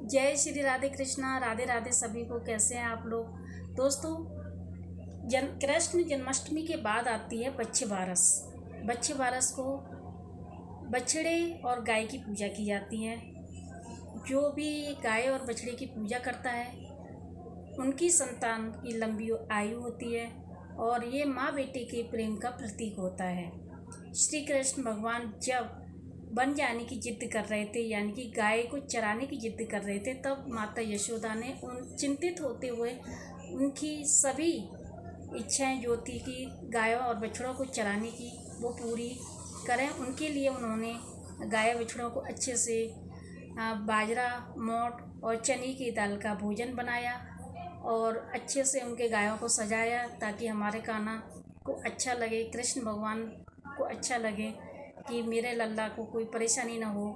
जय श्री राधे कृष्णा। राधे राधे सभी को। कैसे हैं आप लोग दोस्तों। कृष्ण जन्माष्टमी के बाद आती है बच्चे बारस। बच्चे बारस को बछड़े और गाय की पूजा की जाती है। जो भी गाय और बछड़े की पूजा करता है उनकी संतान की लंबी आयु होती है और ये माँ बेटे के प्रेम का प्रतीक होता है। श्री कृष्ण भगवान जब बन जाने की जिद कर रहे थे, यानी कि गाय को चराने की जिद कर रहे थे, तब माता यशोदा ने उन चिंतित होते हुए उनकी सभी इच्छाएं जो थी कि गायों और बछड़ों को चराने की वो पूरी करें। उनके लिए उन्होंने गाय बछड़ों को अच्छे से बाजरा, मोट और चने की दाल का भोजन बनाया और अच्छे से उनके गायों को सजाया ताकि हमारे कान्हा को अच्छा लगे, कृष्ण भगवान को अच्छा लगे कि मेरे लल्ला को कोई परेशानी ना हो।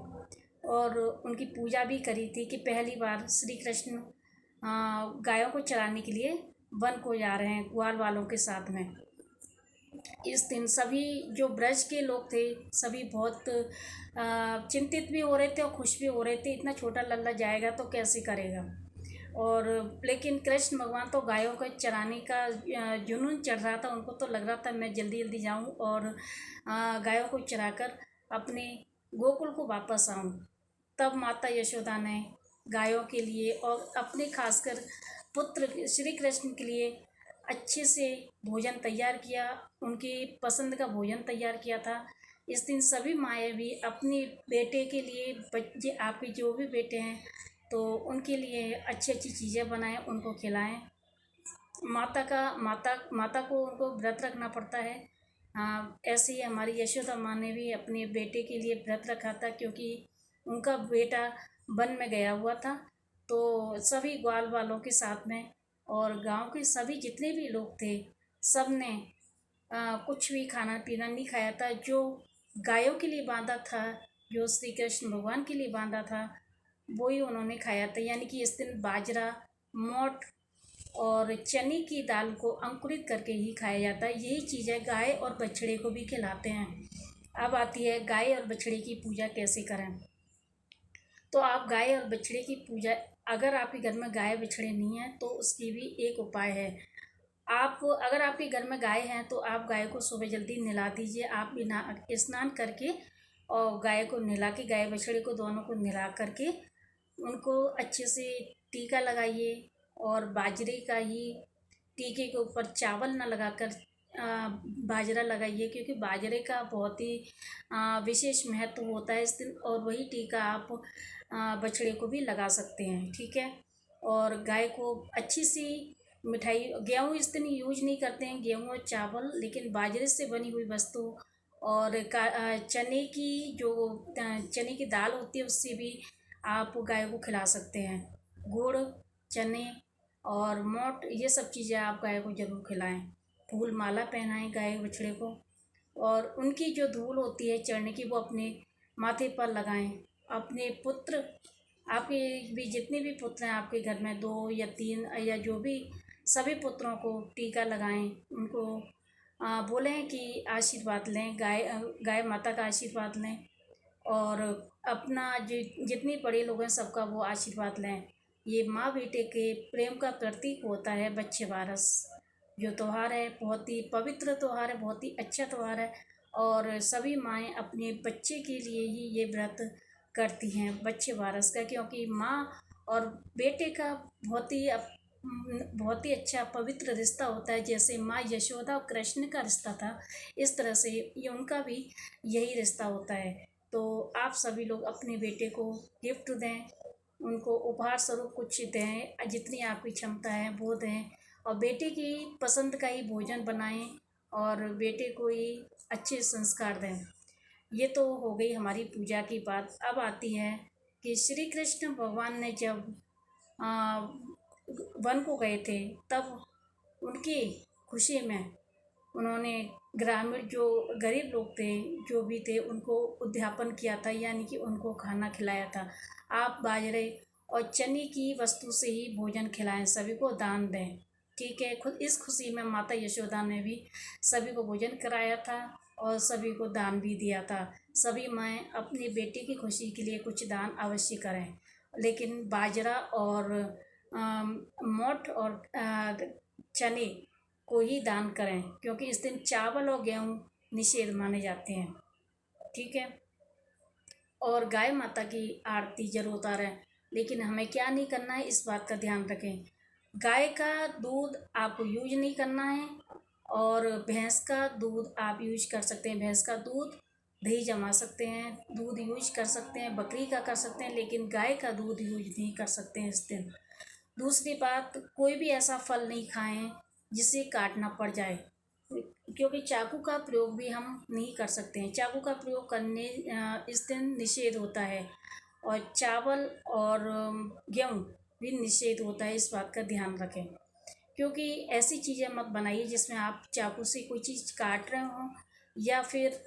और उनकी पूजा भी करी थी कि पहली बार श्री कृष्ण गायों को चराने के लिए वन को जा रहे हैं ग्वाल वालों के साथ में। इस दिन सभी जो ब्रज के लोग थे सभी बहुत चिंतित भी हो रहे थे और खुश भी हो रहे थे। इतना छोटा लल्ला जाएगा तो कैसे करेगा। और लेकिन कृष्ण भगवान तो गायों को चराने का जुनून चढ़ रहा था। उनको तो लग रहा था मैं जल्दी जल्दी जाऊं और गायों को चराकर अपने गोकुल को वापस आऊं। तब माता यशोदा ने गायों के लिए और अपने खासकर पुत्र श्री कृष्ण के लिए अच्छे से भोजन तैयार किया, उनकी पसंद का भोजन तैयार किया था। इस दिन सभी माएँ भी अपने बेटे के लिए, बच्चे आपके जो भी बेटे हैं तो उनके लिए अच्छी अच्छी चीज़ें बनाएं, उनको खिलाएं। माता को उनको व्रत रखना पड़ता है। ऐसे ही हमारी यशोदा माँ ने भी अपने बेटे के लिए व्रत रखा था, क्योंकि उनका बेटा वन में गया हुआ था। तो सभी ग्वाल वालों के साथ में और गांव के सभी जितने भी लोग थे सब ने कुछ भी खाना पीना नहीं खाया था। जो गायों के लिए बांधा था, जो श्री कृष्ण भगवान के लिए बांधा था, वही उन्होंने खाया था। यानी कि इस दिन बाजरा, मोट और चने की दाल को अंकुरित करके ही खाया जाता है। यही चीज़ें गाय और बछड़े को भी खिलाते हैं। अब आती है गाय और बछड़े की पूजा कैसे करें। तो आप गाय और बछड़े की पूजा, अगर आपके घर में गाय बछड़े नहीं हैं तो उसकी भी एक उपाय है। आप अगर आपके घर में गाय हैं तो आप गाय को सुबह जल्दी नहला दीजिए। आप स्नान करके और गाय को नहला के, गाय बछड़े को दोनों को नहला करके उनको अच्छे से टीका लगाइए। और बाजरे का ही टीके के ऊपर चावल ना लगाकर बाजरा लगाइए, क्योंकि बाजरे का बहुत ही विशेष महत्व होता है इस दिन। और वही टीका आप बछड़े को भी लगा सकते हैं, ठीक है। और गाय को अच्छी सी मिठाई, गेहूँ इस दिन यूज नहीं करते हैं, गेहूँ और चावल, लेकिन बाजरे से बनी हुई वस्तु और चने की जो चने की दाल होती है उससे भी आप गाय को खिला सकते हैं। गुड़, चने और मोट, ये सब चीज़ें आप गाय को ज़रूर खिलाएं। फूल माला पहनाएं गाय बछड़े को और उनकी जो धूल होती है चढ़ने की वो अपने माथे पर लगाएं। अपने पुत्र, आपके भी जितने भी पुत्र हैं आपके घर में, 2 या 3 या जो भी, सभी पुत्रों को टीका लगाएं। उनको बोलें कि आशीर्वाद लें, गाय माता का आशीर्वाद लें और अपना जितने बड़े लोग हैं सबका वो आशीर्वाद लें। ये माँ बेटे के प्रेम का प्रतीक होता है बच्चे बारस। जो त्यौहार है बहुत ही पवित्र त्यौहार है, बहुत ही अच्छा त्यौहार है। और सभी माएँ अपने बच्चे के लिए ही ये व्रत करती हैं बच्चे बारस का, क्योंकि माँ और बेटे का बहुत ही अच्छा पवित्र रिश्ता होता है। जैसे माँ यशोदा और कृष्ण का रिश्ता था, इस तरह से ये उनका भी यही रिश्ता होता है। तो आप सभी लोग अपने बेटे को गिफ्ट दें, उनको उपहार स्वरूप कुछ दें, जितनी आपकी क्षमता है वो दें। और बेटे की पसंद का ही भोजन बनाएं और बेटे को ही अच्छे संस्कार दें। ये तो हो गई हमारी पूजा की बात। अब आती है कि श्री कृष्ण भगवान ने जब आ, वन को गए थे तब उनकी खुशी में उन्होंने ग्रामीण जो गरीब लोग थे, जो भी थे, उनको उद्यापन किया था, यानी कि उनको खाना खिलाया था। आप बाजरे और चने की वस्तु से ही भोजन खिलाएं, सभी को दान दें, ठीक है। खुद इस खुशी में माता यशोदा ने भी सभी को भोजन कराया था और सभी को दान भी दिया था। सभी माएँ अपने बेटे की खुशी के लिए कुछ दान अवश्य करें। लेकिन बाजरा और मोठ और चने को ही दान करें, क्योंकि इस दिन चावल और गेहूँ निषेध माने जाते हैं। ठीक है। और गाय माता की आरती जरूर उतारें, लेकिन हमें क्या नहीं करना है, इस बात का ध्यान रखें। गाय का दूध आप यूज नहीं करना है, और भैंस का दूध आप यूज कर सकते हैं। भैंस का दूध दही जमा सकते हैं, दूध यूज कर सकते हैं, बकरी का कर सकते हैं, लेकिन गाय का दूध यूज नहीं कर सकते हैं इस दिन। दूसरी बात, कोई भी ऐसा फल नहीं खाएं जिसे काटना पड़ जाए, क्योंकि चाकू का प्रयोग भी हम नहीं कर सकते हैं। चाकू का प्रयोग करने इस दिन निषेध होता है, और चावल और गेहूँ भी निषेध होता है, इस बात का ध्यान रखें। क्योंकि ऐसी चीज़ें मत बनाइए जिसमें आप चाकू से कोई चीज़ काट रहे हों, या फिर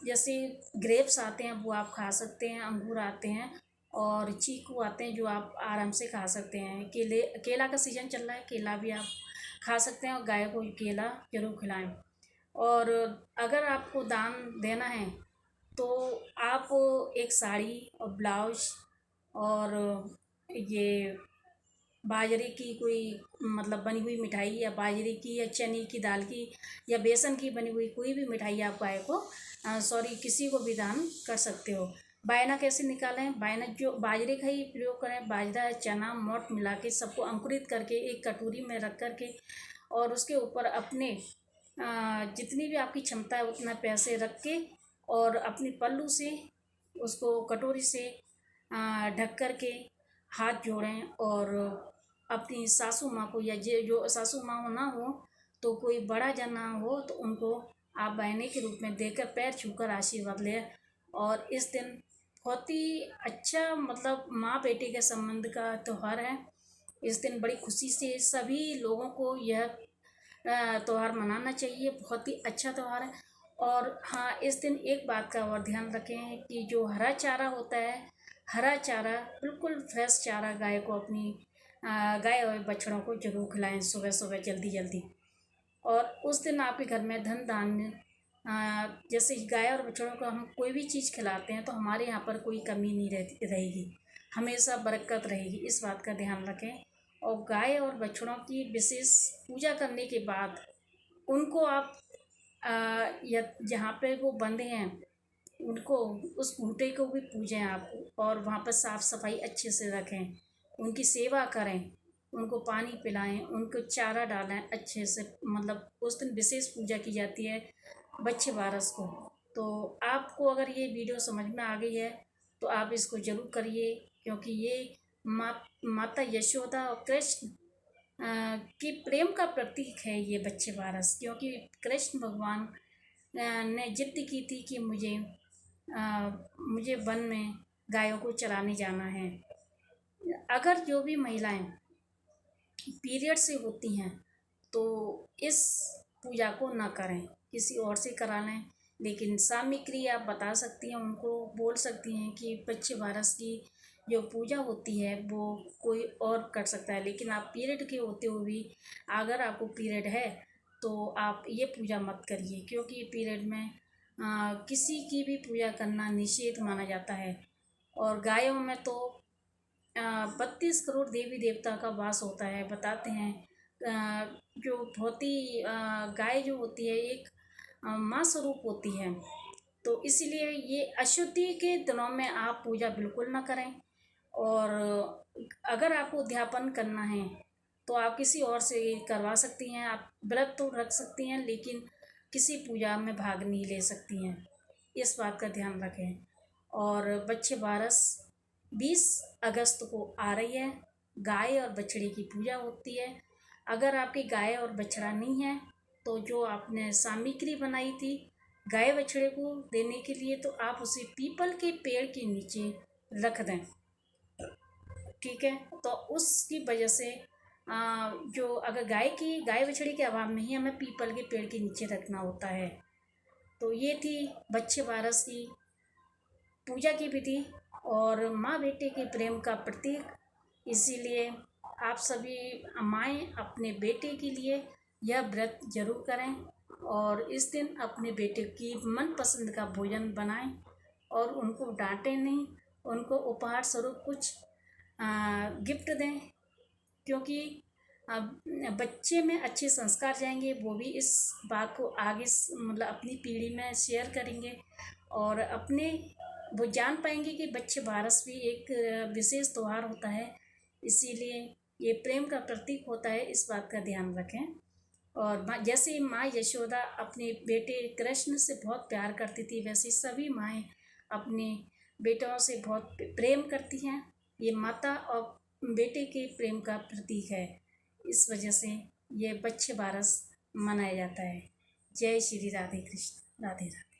जैसे ग्रेप्स आते हैं वो आप खा सकते हैं, अंगूर आते हैं और चीकू आते हैं जो आप आराम से खा सकते हैं। केला का सीज़न चल रहा है, केला भी आप खा सकते हैं, और गाय को केला जरूर खिलाएं। और अगर आपको दान देना है तो आप एक साड़ी और ब्लाउज और ये बाजरे की कोई मतलब बनी हुई मिठाई, या बाजरे की या चने की दाल की या बेसन की बनी हुई कोई भी मिठाई आप गाय को किसी को भी दान कर सकते हो। बायना कैसे निकालें? बायना जो बाजरे का ही प्रयोग करें। बाजरा, चना, मोट मिला के सबको अंकुरित करके एक कटोरी में रख करके, और उसके ऊपर अपने जितनी भी आपकी क्षमता है उतना पैसे रख के, और अपनी पल्लू से उसको कटोरी से ढक कर के हाथ जोड़ें, और अपनी सासू माँ को, या जो सासू माँ ना हो तो कोई बड़ा जना हो तो उनको आप बहने के रूप में देकर पैर छूकर आशीर्वाद लें। और इस दिन बहुत ही अच्छा मतलब माँ बेटे के संबंध का त्यौहार है। इस दिन बड़ी खुशी से सभी लोगों को यह त्यौहार मनाना चाहिए। बहुत ही अच्छा त्यौहार है। और हाँ, इस दिन एक बात का और ध्यान रखें कि जो हरा चारा होता है, हरा चारा बिल्कुल फ्रेश चारा गाय को अपनी गाय और बछड़ों को जरूर खिलाएं सुबह सुबह जल्दी जल्दी। और उस दिन आपके घर में धन धान्य जैसे गाय और बछड़ों को हम कोई भी चीज़ खिलाते हैं तो हमारे यहाँ पर कोई कमी नहीं रहेगी, हमेशा बरकत रहेगी, इस बात का ध्यान रखें। और गाय और बछड़ों की विशेष पूजा करने के बाद उनको आप या जहाँ पे वो बंधे हैं उनको, उस खूंटे को भी पूजें आप, और वहाँ पर साफ़ सफाई अच्छे से रखें, उनकी सेवा करें, उनको पानी पिलाएं, उनको चारा डालें अच्छे से। मतलब उस दिन विशेष पूजा की जाती है बच्चे बारस को। तो आपको अगर ये वीडियो समझ में आ गई है तो आप इसको ज़रूर करिए, क्योंकि ये माता यशोदा और कृष्ण की प्रेम का प्रतीक है ये बच्चे बारस। क्योंकि कृष्ण भगवान ने जिद की थी कि मुझे वन में गायों को चराने जाना है। अगर जो भी महिलाएं पीरियड से होती हैं तो इस पूजा को ना करें, किसी और से करा लें। लेकिन सामग्री आप बता सकती हैं, उनको बोल सकती हैं कि बच्चे बारस की जो पूजा होती है वो कोई और कर सकता है, लेकिन आप पीरियड के होते हुए भी अगर आपको पीरियड है तो आप ये पूजा मत करिए। क्योंकि पीरियड में किसी की भी पूजा करना निषेध माना जाता है। और गायों में तो 32 करोड़ देवी देवता का वास होता है, बताते हैं। जो बहुत ही गाय जो होती है एक माँ स्वरूप होती है, तो इसीलिए ये अशुद्धि के दिनों में आप पूजा बिल्कुल ना करें। और अगर आपको उद्यापन करना है तो आप किसी और से करवा सकती हैं, आप व्रत तो रख सकती हैं लेकिन किसी पूजा में भाग नहीं ले सकती हैं, इस बात का ध्यान रखें। और बच्चे बारस 20 अगस्त को आ रही है, गाय और बछड़े की पूजा होती है। अगर आपकी गाय और बछड़ा नहीं है तो जो आपने सामग्री बनाई थी गाय बछड़े को देने के लिए, तो आप उसे पीपल के पेड़ के नीचे रख दें। ठीक है। तो उसकी वजह से जो अगर गाय बछड़े के अभाव में ही हमें पीपल के पेड़ के नीचे रखना होता है। तो ये थी बच्चे बारस की पूजा की विधि और माँ बेटे के प्रेम का प्रतीक। इसीलिए आप सभी माएँ अपने बेटे के लिए यह व्रत जरूर करें, और इस दिन अपने बेटे की मनपसंद का भोजन बनाएं और उनको डांटें नहीं, उनको उपहार स्वरूप कुछ गिफ्ट दें, क्योंकि अब बच्चे में अच्छे संस्कार जाएंगे, वो भी इस बात को आगे मतलब अपनी पीढ़ी में शेयर करेंगे और अपने वो जान पाएंगे कि बच्चे बारस भी एक विशेष त्यौहार होता है, इसीलिए ये प्रेम का प्रतीक होता है, इस बात का ध्यान रखें। और जैसे माँ यशोदा अपने बेटे कृष्ण से बहुत प्यार करती थी, वैसे सभी माएँ अपने बेटों से बहुत प्रेम करती हैं। ये माता और बेटे के प्रेम का प्रतीक है, इस वजह से ये बच्चे बारस मनाया जाता है। जय श्री राधे कृष्ण, राधे राधे।